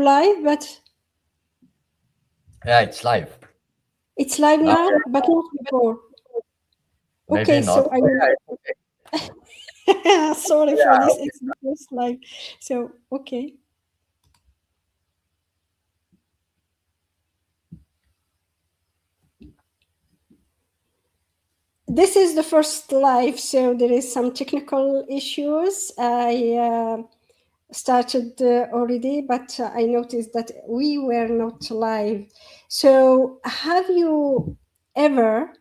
live, but Yeah, it's live. it's live Now, now, but not before. maybe Okay, not. so I will. Sorry for Yeah, this. okay. It's the first live. So okay. This is the first live, so there is some technical issues. I started already, but I noticed that we were not live. So, have you ever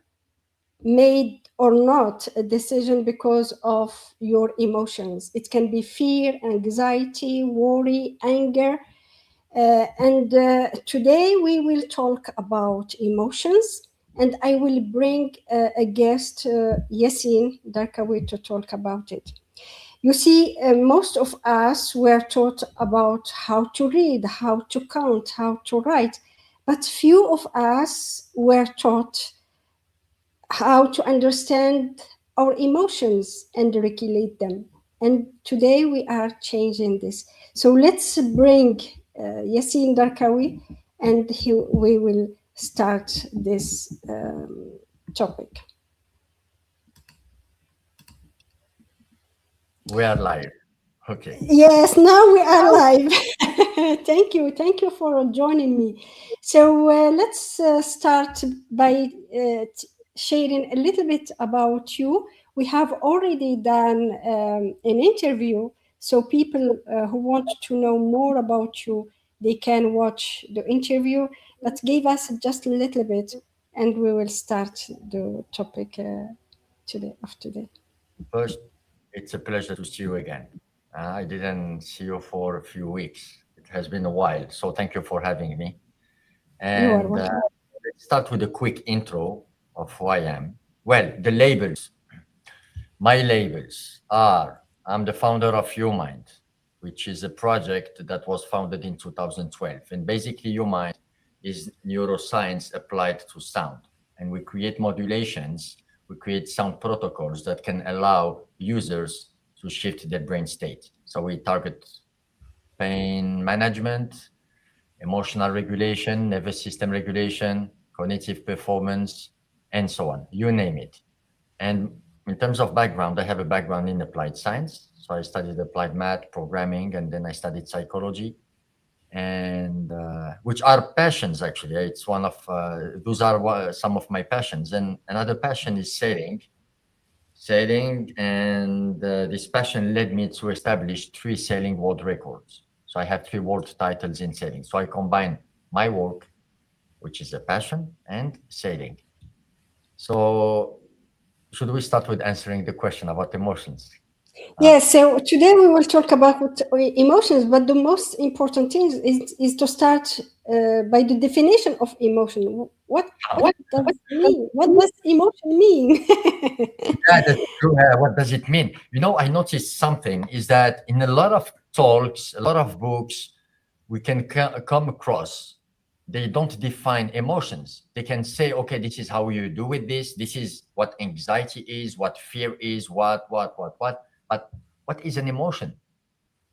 made or not a decision because of your emotions? It can be fear, anxiety, worry, anger. And today we will talk about emotions, and I will bring a guest, Yassine Darkaoui, to talk about it. You see, most of us were taught about how to read, how to count, how to write, but few of us were taught how to understand our emotions and regulate them. And today we are changing this. So let's bring Yassine Darkaoui, and we will start this topic. We are live. Okay. Yes, now we are live. Thank you for joining me. So let's start by sharing a little bit about you. We have already done an interview, so people who want to know more about you, they can watch the interview. But give us just a little bit, and we will start the topic today of today. First, it's a pleasure to see you again. I didn't see you for a few weeks. It has been a while. So thank you for having me. You are And welcome. let's start with a quick intro of who I am. Well, the labels. My labels are I'm the founder of YouMind, which is a project that was founded in 2012. And basically, YouMind is neuroscience applied to sound. And we create modulations, we create sound protocols that can allow users to shift their brain state. So we target pain management, emotional regulation, nervous system regulation, cognitive performance, and so on. You name it. And in terms of background, I have a background in applied science. So I studied applied math, programming, and then I studied psychology, and which are passions actually. It's one of those are some of my passions. And another passion is sailing, and this passion led me to establish three sailing world records. So I have three world titles in sailing. So I combine my work, which is a passion, and sailing. So should we start with answering the question about emotions? Uh, Yes, so today we will talk about emotions, but the most important thing is to start by the definition of emotion. What does it mean? What does emotion mean? yeah, that's true. What does it mean? I noticed something is that in a lot of talks, a lot of books, we can come across, they don't define emotions. They can say, okay, this is how you do with this. This is what anxiety is, what fear is, what. But what is an emotion?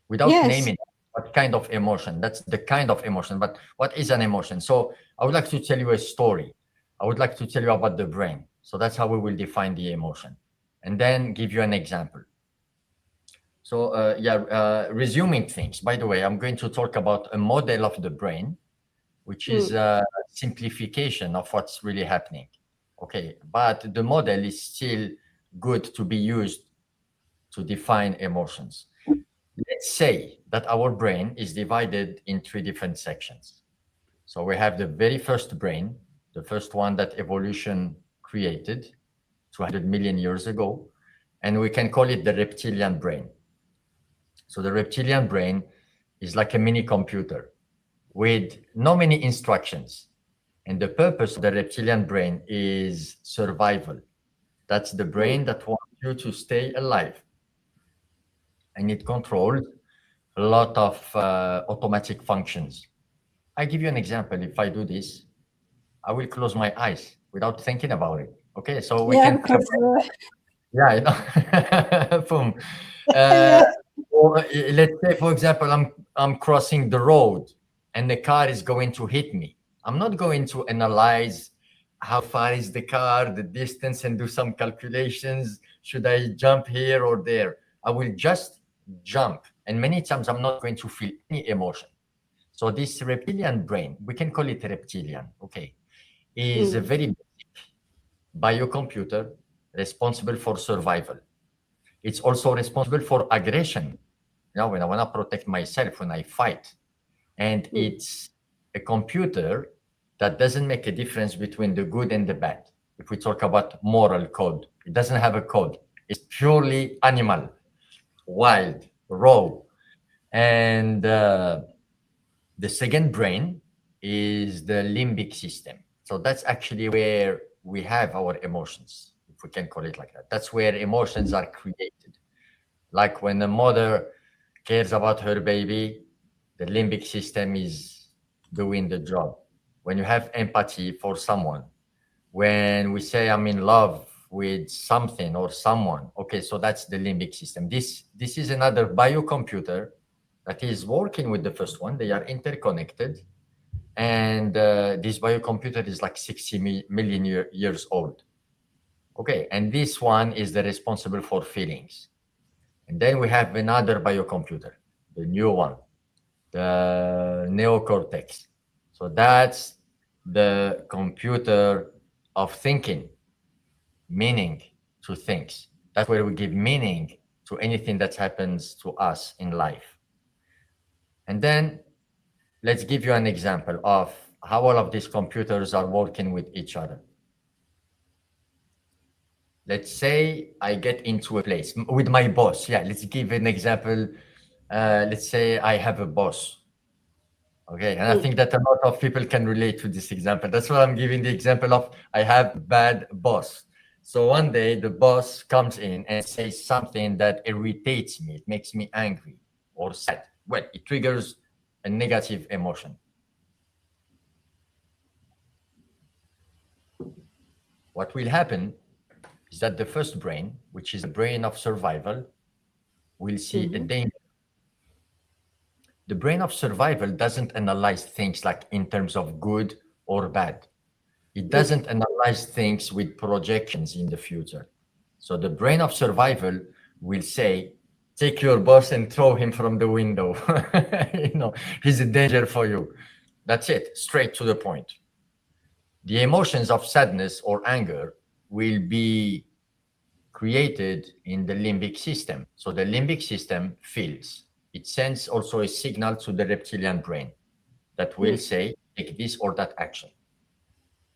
Without Yes, naming what kind of emotion. That's the kind of emotion, but what is an emotion? So I would like to tell you a story. I would like to tell you about the brain. So that's how we will define the emotion, and then give you an example. So resuming things. By the way, I'm going to talk about a model of the brain, which is mm, a simplification of what's really happening. Okay, but the model is still good to be used to define emotions. Let's say that our brain is divided in three different sections. So we have the very first brain, the first one that evolution created 200 million years ago, and we can call it the reptilian brain. So the reptilian brain is like a mini computer with no many instructions. And the purpose of the reptilian brain is survival. That's the mm. brain that wants you to stay alive. And it controls a lot of automatic functions. I give you an example. If I do this, I will close my eyes without thinking about it. Okay, so we Yeah, can think because about, yeah, boom. Uh, yeah, or let's say, for example, I'm crossing the road. and the car is going to hit me, I'm not going to analyze how far is the car, the distance, and do some calculations. Should I jump here or there? I will just jump. And many times I'm not going to feel any emotion. So this reptilian brain, we can call it reptilian, okay, is a very basic biocomputer responsible for survival. It's also responsible for aggression. You know, when I want to protect myself, when I fight. And it's a computer that doesn't make a difference between the good and the bad. If we talk about moral code, it doesn't have a code. It's purely animal, wild, raw. And the second brain is the limbic system. So that's actually where we have our emotions, if we can call it like that. That's where emotions are created. Like when a mother cares about her baby, the limbic system is doing the job. When you have empathy for someone, when we say I'm in love with something or someone, okay, so that's the limbic system. This is another biocomputer that is working with the first one. They are interconnected, and this biocomputer is like 60 million years old. Okay, and this one is the responsible for feelings. And then we have another biocomputer, the new one, the neocortex. So that's the computer of thinking, meaning to things. That's where we give meaning to anything that happens to us in life. And then let's give you an example of how all of these computers are working with each other. Let's say I get into a place with my boss. Yeah, let's give an example. Let's say I have a boss. Okay, and I think that a lot of people can relate to this example. That's why I'm giving the example of I have a bad boss. So one day the boss comes in and says something that irritates me. It makes me angry or sad. Well, it triggers a negative emotion. What will happen is that the first brain, which is the brain of survival, will see a danger. The brain of survival doesn't analyze things like in terms of good or bad. It doesn't analyze things with projections in the future. So the brain of survival will say, take your boss and throw him from the window. You know, he's a danger for you. That's it, straight to the point. The emotions of sadness or anger will be created in the limbic system. So the limbic system feels. It sends also a signal to the reptilian brain that will say, take this or that action.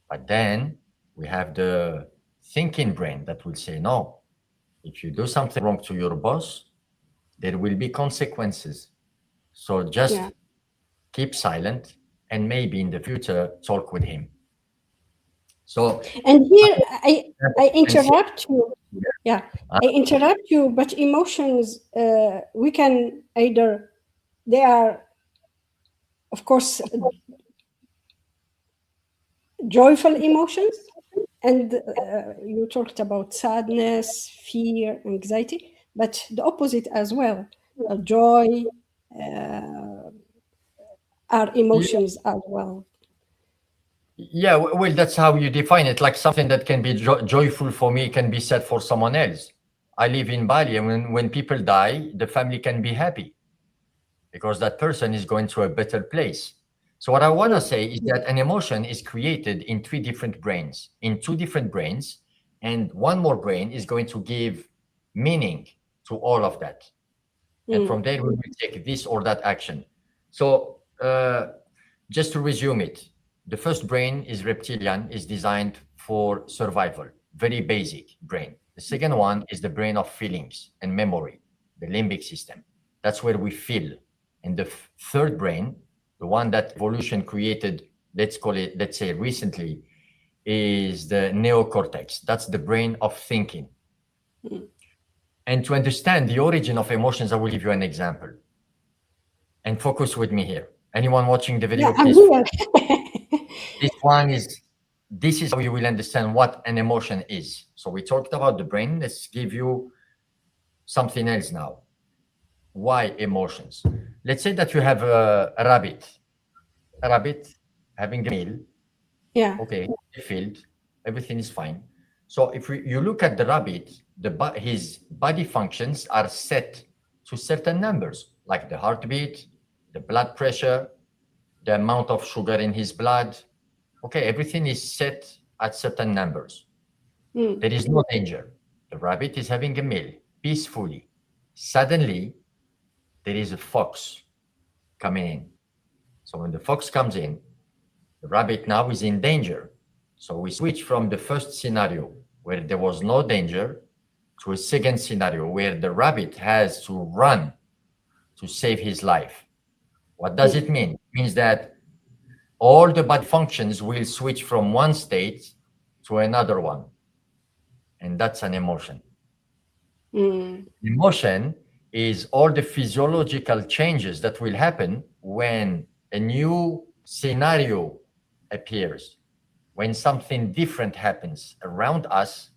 But then we have the thinking brain that will say, no, if you do something wrong to your boss, there will be consequences. So just keep silent and maybe in the future talk with him. So, and here I interrupt you. Yeah, I interrupt you, but emotions, we can either, they are, of course, joyful emotions, and you talked about sadness, fear, anxiety, but the opposite as well. Joy are emotions as well. yeah, well, that's how you define it. Like something that can be joyful for me can be sad for someone else. I live in Bali, and when people die, the family can be happy because that person is going to a better place. So what I want to say is that an emotion is created in three different brains, in two different brains, and one more brain is going to give meaning to all of that. And from there, we will take this or that action. So just to resume it, the first brain is reptilian, is designed for survival, very basic brain. The second one is the brain of feelings and memory, the limbic system. That's where we feel. And the third brain, the one that evolution created, let's say recently, is the neocortex. That's the brain of thinking. And to understand the origin of emotions, I will give you an example. And focus with me here. Anyone watching the video, please. This is how you will understand what an emotion is. So we talked about the brain. Let's give you something else now. Why emotions? Let's say that you have a rabbit a rabbit having a meal. Yeah. Okay, filled, everything is fine. So if you look at the rabbit, his body functions are set to certain numbers, like the heartbeat, the blood pressure, the amount of sugar in his blood. Okay, everything is set at certain numbers. There is no danger. The rabbit is having a meal peacefully. Suddenly, there is a fox coming in. So when the fox comes in, the rabbit now is in danger. So we switch from the first scenario where there was no danger to a second scenario where the rabbit has to run to save his life. What does it mean? It means that all the body functions will switch from one state to another one. And that's an emotion. Emotion is all the physiological changes that will happen when a new scenario appears. When something different happens around us,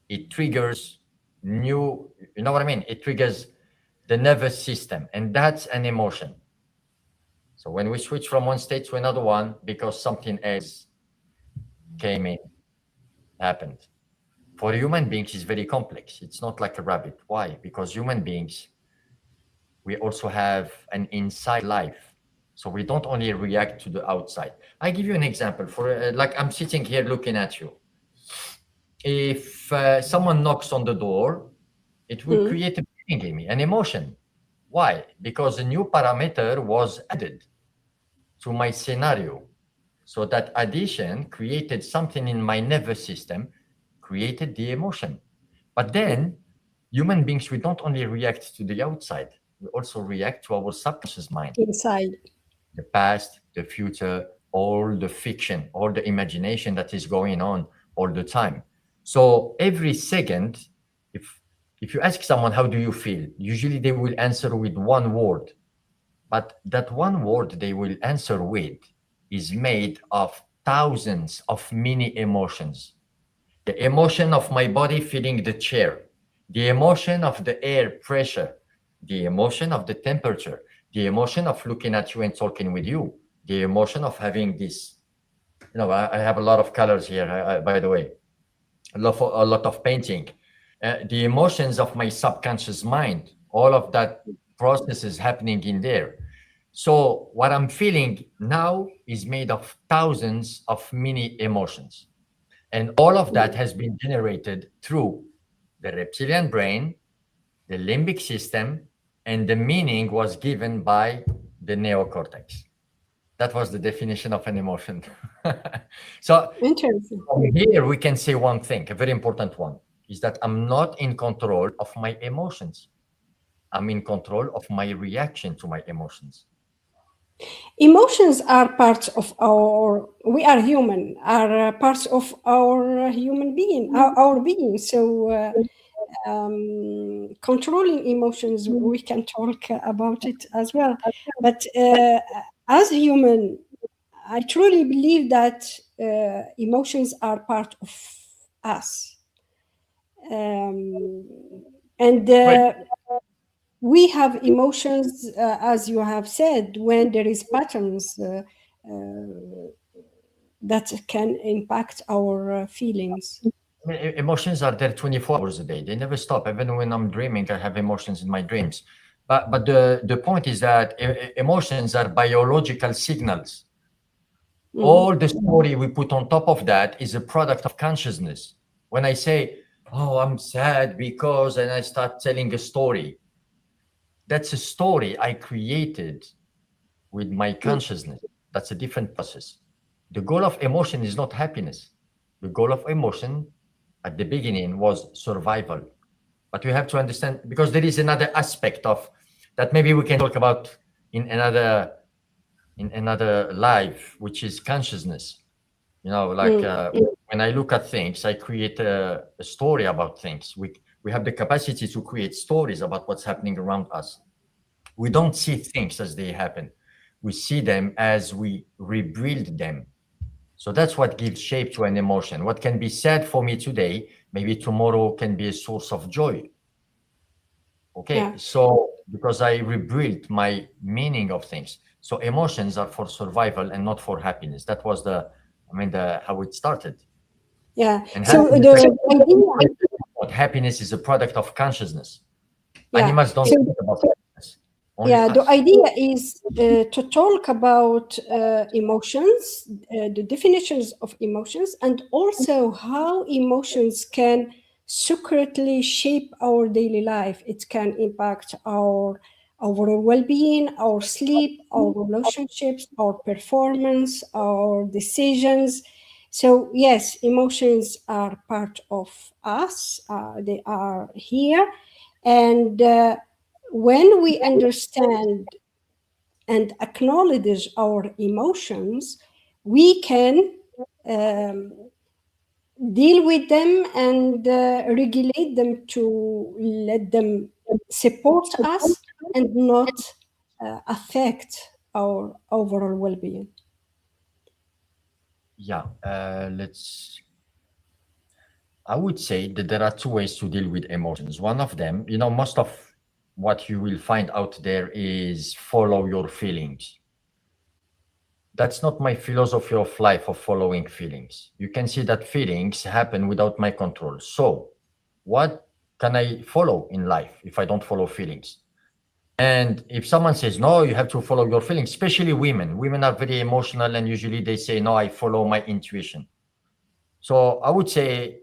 it triggers new, you know what I mean? It triggers the nervous system, and that's an emotion. So when we switch from one state to another one because something else came in, happened. For human beings, it's very complex. It's not like a rabbit. Why? Because human beings, we also have an inside life. So we don't only react to the outside. I give you an example. For like I'm sitting here looking at you. If someone knocks on the door, it will create a feeling in me, an emotion. Why? Because a new parameter was added to my scenario. So that addition created something in my nervous system, created the emotion. But then human beings, we don't only react to the outside, we also react to our subconscious mind. Inside. The past, the future, all the fiction, all the imagination that is going on all the time. So every second, if you ask someone, how do you feel? Usually they will answer with one word. But that one word they will answer with is made of thousands of mini emotions. The emotion of my body feeling the chair, the emotion of the air pressure, the emotion of the temperature, the emotion of looking at you and talking with you, the emotion of having this. You know, I have a lot of colors here, by the way, a lot of painting. The emotions of my subconscious mind, all of that process is happening in there. So what I'm feeling now is made of thousands of mini emotions. And all of that has been generated through the reptilian brain, the limbic system, and the meaning was given by the neocortex. That was the definition of an emotion. So Interesting. from here, we can say one thing, a very important one, is that I'm not in control of my emotions. I'm in control of my reaction to my emotions. Emotions are parts of our, we are human, are parts of our human being, our being. So controlling emotions, we can talk about it as well. But as human, I truly believe that emotions are part of us. And Well, we have emotions, as you have said, when there is patterns that can impact our feelings. emotions are there 24 hours a day. They never stop. Even when I'm dreaming, I have emotions in my dreams. But the point is that emotions are biological signals. All the story we put on top of that is a product of consciousness. When I say, oh, I'm sad because, and I start telling a story, that's a story I created with my consciousness. That's a different process. The goal of emotion is not happiness. The goal of emotion at the beginning was survival. But we have to understand, because there is another aspect of that maybe we can talk about in another life, which is consciousness. You know, like when I look at things, I create a story about things. We have the capacity to create stories about what's happening around us. We don't see things as they happen. We see them as we rebuild them. So that's what gives shape to an emotion. What can be sad for me today, maybe tomorrow can be a source of joy. Okay, Yeah. so because I rebuilt my meaning of things. So emotions are for survival and not for happiness. That was the how it started. Yeah. And So happiness, the idea, happiness is a product of consciousness. yeah. Animals don't So think about happiness, only yeah, the us. idea is to talk about emotions, the definitions of emotions, and also how emotions can secretly shape our daily life. It can impact our overall well-being, our sleep, our relationships, our performance, our decisions. So yes, emotions are part of us. They are here, and when we understand and acknowledge our emotions, we can um, deal with them and regulate them to let them support us and not affect our overall well-being. Yeah, I would say that there are two ways to deal with emotions. One of them, most of what you will find out there is follow your feelings. That's not my philosophy of life of following feelings. You can see that feelings happen without my control. So, what can I follow in life if I don't follow feelings? And if someone says, no, you have to follow your feelings, especially women are very emotional and usually they say, no, I follow my intuition. So I would say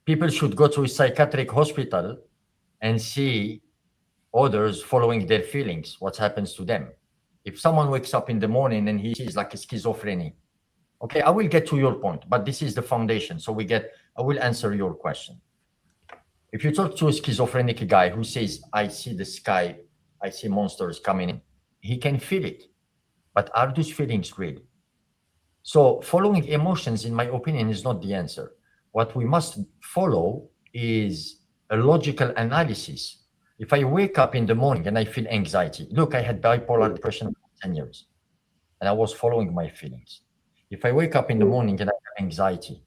people should go to a psychiatric hospital and see others following their feelings, what happens to them. If someone wakes up in the morning and he sees like a schizophrenia, okay, I will get to your point, but this is the foundation. So I will answer your question. If you talk to a schizophrenic guy who says, I see the sky, I see monsters coming in, he can feel it. But are those feelings real? So following emotions, in my opinion, is not the answer. What we must follow is a logical analysis. If I wake up in the morning and I feel anxiety, look, I had bipolar depression for 10 years and I was following my feelings. If I wake up in the morning and I have anxiety,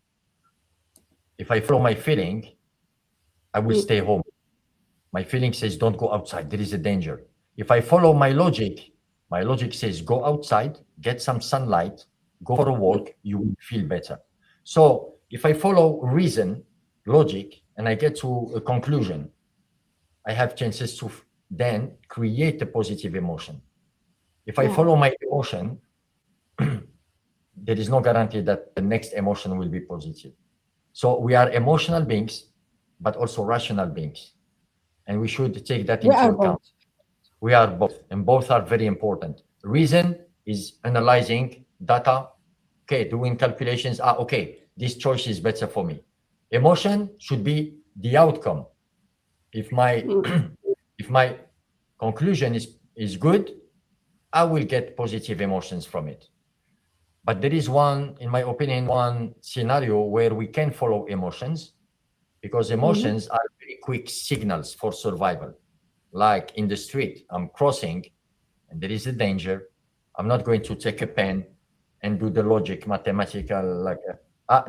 if I follow my feeling, I will stay home. My feeling says, don't go outside. There is a danger. If I follow my logic says, go outside, get some sunlight, go for a walk, you will feel better. So if I follow reason, logic, and I get to a conclusion, I have chances to then create a positive emotion. If I Yeah. follow my emotion, there is no guarantee that the next emotion will be positive. So we are emotional beings, but also rational beings. And we should take that We into are both. account. We are both, and both are very important. Reason is analyzing data, okay, doing calculations. Okay, this choice is better for me. Emotion should be the outcome. If my if my conclusion is good, I will get positive emotions from it. But there is one, in my opinion, one scenario where we can follow emotions because Mhm. emotions are very quick signals for survival. Like in the street, I'm crossing and there is a danger. I'm not going to take a pen and do the logic, mathematical, like,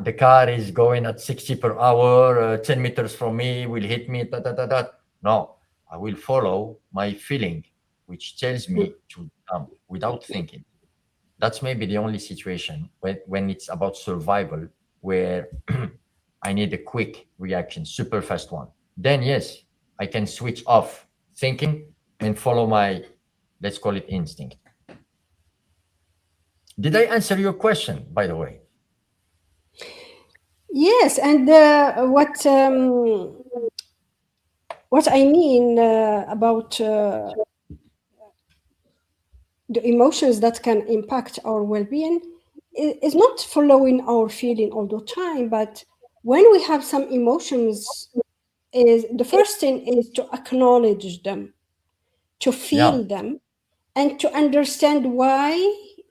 the car is going at 60 per hour, 10 meters from me, will hit me, da, da, da, da. No, I will follow my feeling, which tells me to jump without thinking. That's maybe the only situation when it's about survival where I need a quick reaction, super fast one. Then yes, I can switch off thinking and follow my, let's call it instinct. Did I answer your question, by the way? Yes, and what I mean about the emotions that can impact our well-being is not following our feeling all the time, but when we have some emotions, is the first thing is to acknowledge them, to Yeah, feel them, and to understand why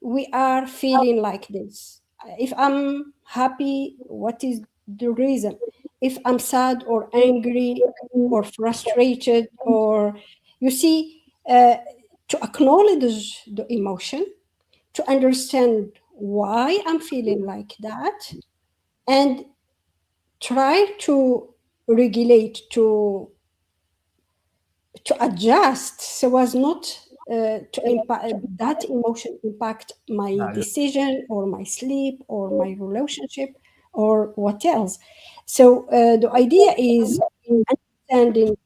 we are feeling like this. If I'm happy, what is the reason? If I'm sad or angry or frustrated, or you see, to acknowledge the emotion, to understand why I'm feeling like that, and try to regulate, to adjust so as not to impact that emotion impact my decision or my sleep or my relationship or what else. So the idea is understanding,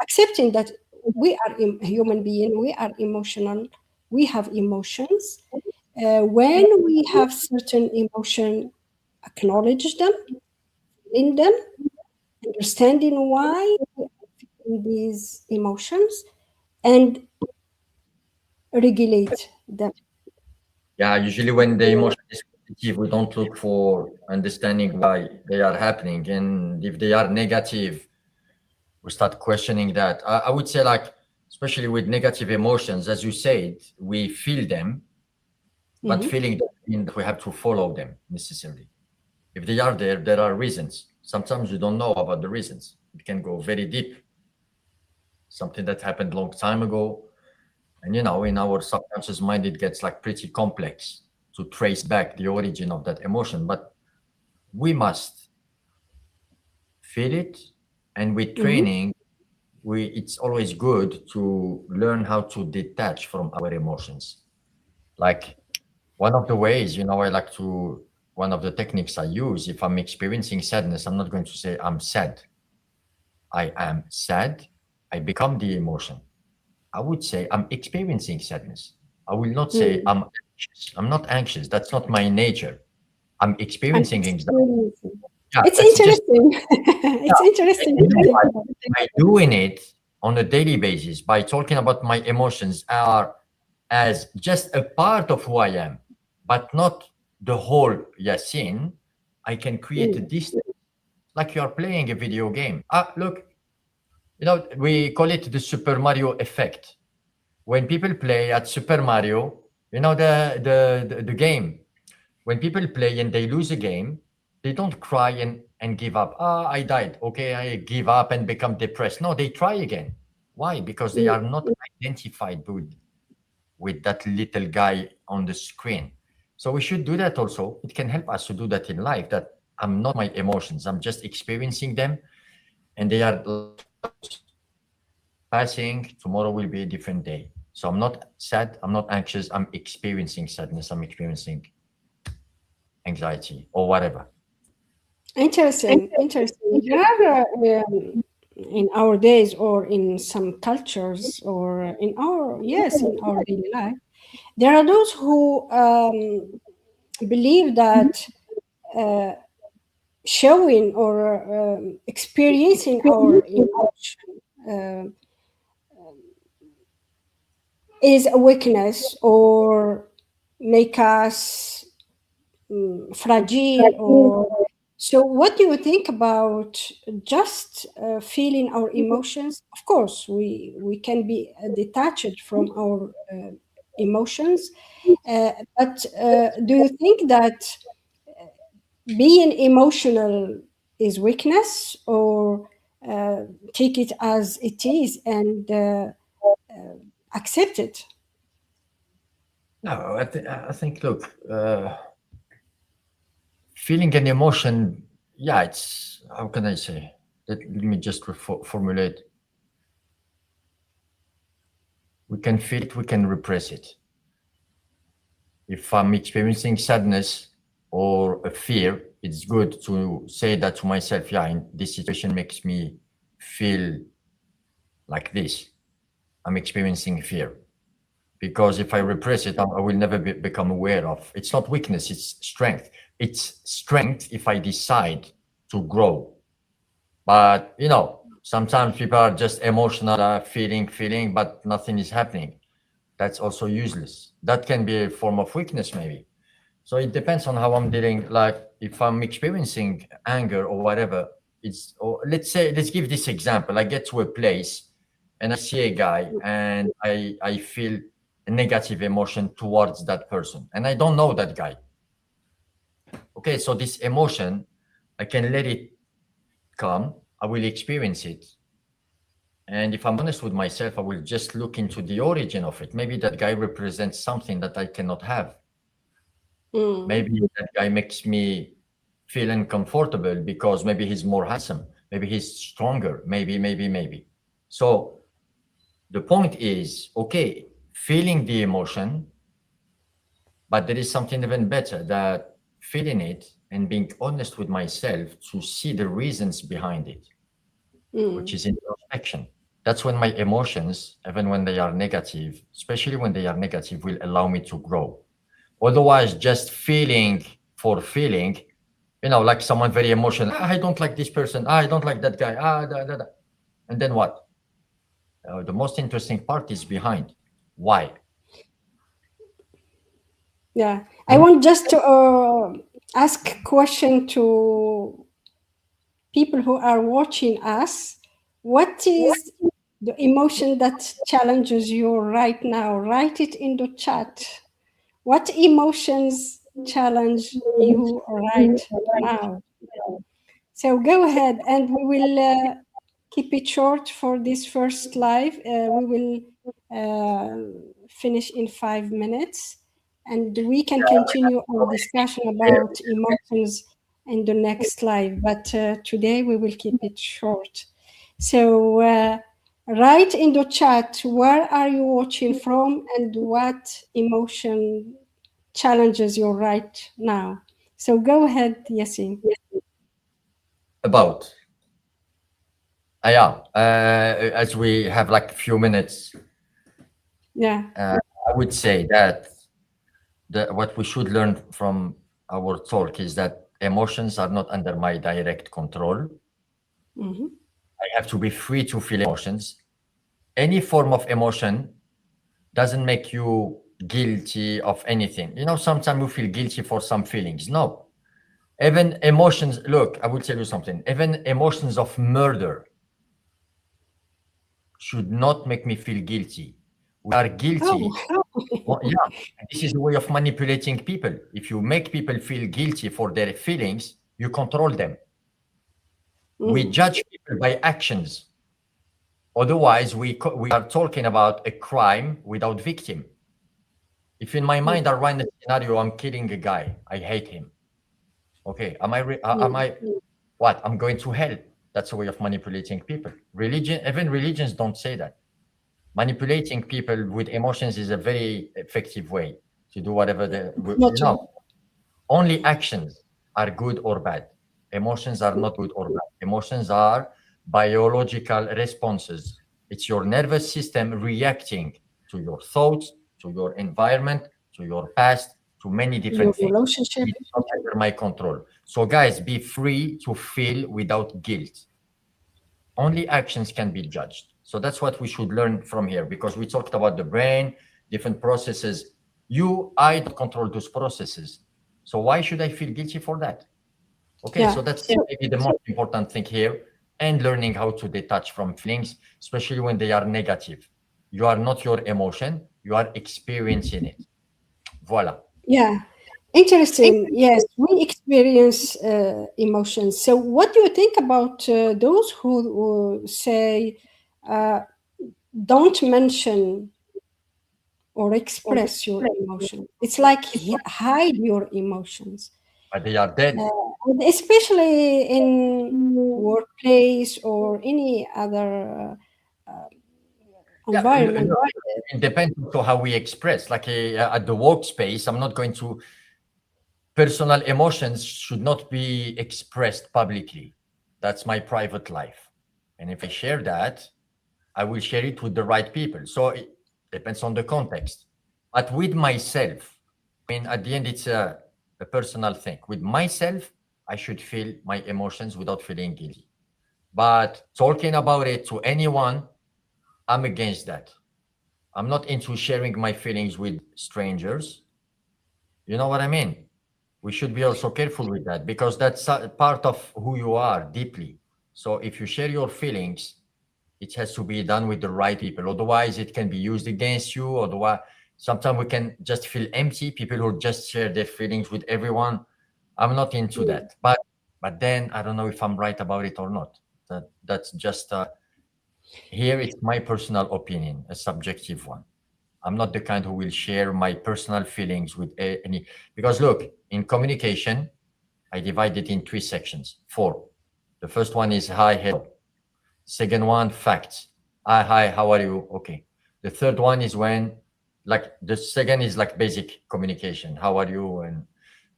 accepting that we are human being, we are emotional, we have emotions. When we have certain emotion, acknowledge them, in them, understanding why we are feeling these emotions, and regulate them. Yeah, usually when the emotion is positive, we don't look for understanding why they are happening. And if they are negative, we start questioning that. I would say, like, especially with negative emotions, as you said, we feel them, but Mhm. feeling doesn't mean that we have to follow them necessarily. If they are there, there are reasons. Sometimes you don't know about the reasons. It can go very deep. Something that happened a long time ago. And in our subconscious mind, it gets like pretty complex to trace back the origin of that emotion. But we must feel it. And with Mhm. training, it's always good to learn how to detach from our emotions. Like one of the ways, I like to, one of the techniques I use, if I'm experiencing sadness, I'm not going to say I'm sad. I am sad. I become the emotion. I would say I'm experiencing sadness. I will not say Mm. I'm anxious. I'm not anxious. That's not my nature. I'm I'm experiencing anxiety. experiencing. Yeah, It's that's just, interesting. yeah. It's interesting And to think about. by doing it on a daily basis, by talking about my emotions are as just a part of who I am, but not the whole Yassine, I can create a Mm. distance. Like you are playing a video game. Look, we call it the Super Mario effect. When people play at Super Mario, the game. When people play and they lose a game, they don't cry and give up. I died. Okay, I give up and become depressed. No, they try again. Why? Because they Mm. are not identified with that little guy on the screen. So we should do that also. It can help us to do that in life, that I'm not my emotions. I'm just experiencing them, and they are like clouds passing. Tomorrow will be a different day. So I'm not sad. I'm not anxious. I'm experiencing sadness. I'm experiencing anxiety or whatever. Interesting, interesting. There are in our days, or in some cultures, or in our, yes, in our daily life, there are those who believe that showing or experiencing our emotion uh, is a weakness or make us fragile. Or so what do you think about just feeling our emotions? Of course we can be detached from our emotions, but do you think that being emotional is weakness, or uh, take it as it is and accept it? No, I think, look, feeling an emotion, yeah, it's, how can I say? Let me just formulate. We can feel it, we can repress it. If I'm experiencing sadness or a fear, it's good to say that to myself, yeah, this situation makes me feel like this. I'm experiencing fear. Because if I repress it, I will never become aware of. It's not weakness, it's strength. It's strength if I decide to grow. But sometimes people are just emotional, feeling, but nothing is happening. That's also useless. That can be a form of weakness, maybe. So it depends on how I'm dealing. Like if I'm experiencing anger or whatever, or let's give this example. I get to a place and I see a guy and I feel a negative emotion towards that person, and I don't know that guy. Okay, so this emotion, I can let it come. I will experience it. And if I'm honest with myself, I will just look into the origin of it. Maybe that guy represents something that I cannot have. Mm. Maybe that guy makes me feel uncomfortable because maybe he's more handsome, maybe he's stronger, maybe. So the point is, okay, feeling the emotion, but there is something even better, that feeling it and being honest with myself to see the reasons behind it, which is introspection. That's when my emotions, even when they are negative, especially when they are negative, will allow me to grow. Otherwise, just feeling for feeling, like someone very emotional. I don't like this person. I don't like that guy. Da, da, da. And then what? The most interesting part is behind. Why? Yeah, I Hmm? want just to ask a question to people who are watching us. What is the emotion that challenges you right now? Write it in the chat. What emotions challenge you right now? So go ahead, and we will keep it short for this first live. We will finish in 5 minutes, and we can continue our discussion about emotions in the next live. But today we will keep it short. So write in the chat, where are you watching from, and what emotion challenges you right now. So go ahead, Yassine. About. Yeah. As we have like a few minutes, Yeah. I would say that what we should learn from our talk is that emotions are not under my direct control. Mm-hmm. I have to be free to feel emotions. Any form of emotion doesn't make you guilty of anything. Sometimes you feel guilty for some feelings. No. Even emotions, look, I will tell you something. Even emotions of murder should not make me feel guilty. We are guilty. Oh, Well, yeah, and this is a way of manipulating people. If you make people feel guilty for their feelings, you control them. We mm, judge people by actions. Otherwise, we are talking about a crime without victim. If in my mm, mind I run a scenario, I'm killing a guy, I hate him. Okay, am mm, I what? I'm going to hell. That's a way of manipulating people. Even religions don't say that. Manipulating people with emotions is a very effective way to do whatever not true. only actions are good or bad. Emotions are not good or bad. Emotions are biological responses. It's your nervous system reacting to your thoughts, to your environment, to your past, to many Your different things. relationship. It's not under my control. So, guys, be free to feel without guilt. Only actions can be judged. So that's what we should learn from here, because we talked about the brain, different processes. I don't control those processes. So why should I feel guilty for that? Okay, Yeah. so that's maybe the most important thing here, and learning how to detach from feelings, especially when they are negative. You are not your emotion, you are experiencing it. Voila. Yeah. Interesting. Yes, we experience emotions. So, what do you think about those who say uh, don't mention or express your emotions? It's like hide your emotions, But they are dead. and especially in workplace or any other Yeah, environment. look, it depends on how we express. Like at the workspace, I'm not going to personal emotions should not be expressed publicly. That's my private life. And if I share that, I will share it with the right people. So it depends on the context. But with myself, I mean, at the end, it's a personal thing. With myself, I should feel my emotions without feeling guilty. But talking about it to anyone, I'm against that. I'm not into sharing my feelings with strangers. You know what I mean? We should be also careful with that, because that's part of who you are deeply. So if you share your feelings, it has to be done with the right people. Otherwise, it can be used against you. Otherwise, sometimes we can just feel empty. People who just share their feelings with everyone. I'm not into that. But then I don't know if I'm right about it or not. That's just here. It's my personal opinion, a subjective one. I'm not the kind who will share my personal feelings with any, because look, in communication, I divide it in three sections, four. The first one is hi, hello. Second one, facts. Hi, how are you? Okay. The third one is when like the second is like basic communication. How are you? And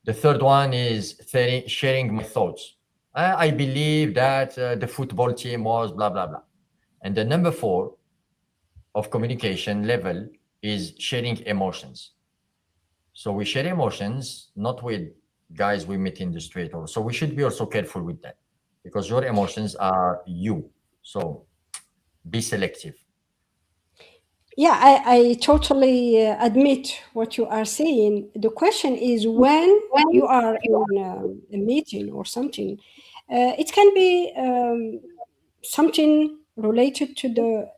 the third one is sharing my thoughts. I believe that the football team was blah blah blah. And the number four of communication level is sharing emotions. So we share emotions not with guys we meet in the street, or so we should be also careful with that because your emotions are you. So be selective. Yeah, I totally admit what you are saying. The question is when you are in a meeting or something, it can be something related to the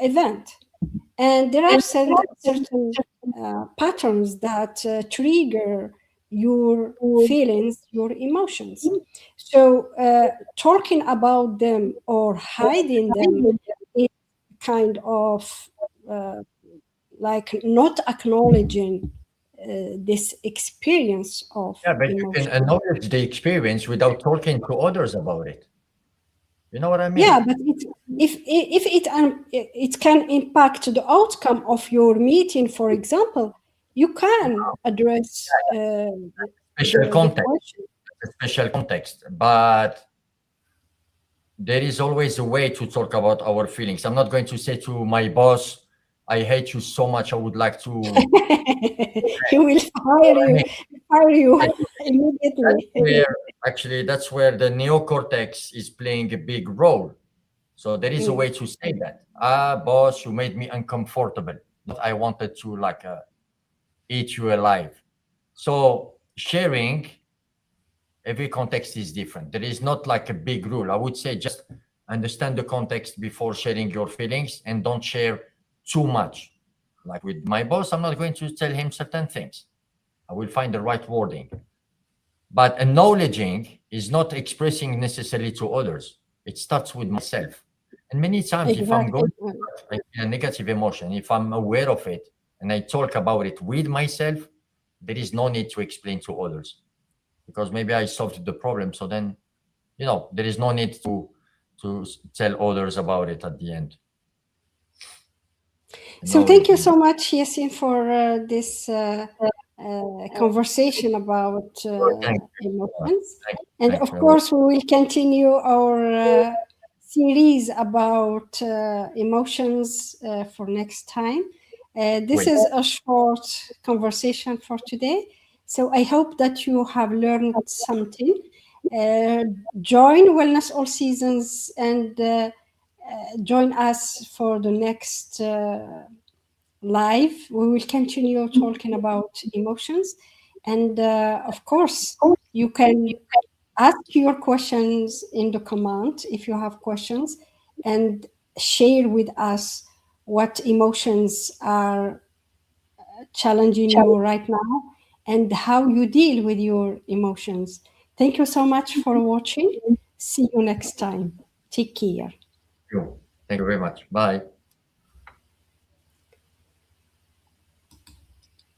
event, and there are certain patterns that trigger your feelings, your emotions. So talking about them or hiding them is kind of uh, like not acknowledging this experience of Yeah, but you can emotion. acknowledge the experience without talking to others about it. You know what I Yeah, mean? but if it can impact the outcome of your meeting, for example, you can address Special the context, question. a special context, but there is always a way to talk about our feelings. I'm not going to say to my boss, I hate you so much. I would like to. He will fire you That's immediately. where that's where the neocortex is playing a big role. So there is a way Mm, to say that. Ah, boss, you made me uncomfortable. Not I wanted to like eat you alive. So sharing, every context is different. There is not like a big rule. I would say just understand the context before sharing your feelings and don't share too much. Like with my boss, I'm not going to tell him certain things. I will find the right wording. But acknowledging is not expressing necessarily to others. It starts with myself. And many times, if I'm exactly. going like a negative emotion, if I'm aware of it and I talk about it with myself, there is no need to explain to others because maybe I solved the problem. So then, there is no need to tell others about it at the end. So thank you Acknowledging. so much, Yassine, for this conversation about Oh, thank you. emotions. Thank you. And Thank of you. course, we will continue our series about emotions for next time. This Wait. is a short conversation for today. So I hope that you have learned something. Uh, Join Wellness All Seasons and join us for the next live. We will continue talking about emotions. And of course, you can ask your questions in the comment if you have questions and share with us what emotions are challenging you right now and how you deal with your emotions. Thank you so much for watching. See you next time. Take care. Thank you. Thank you very much. Bye.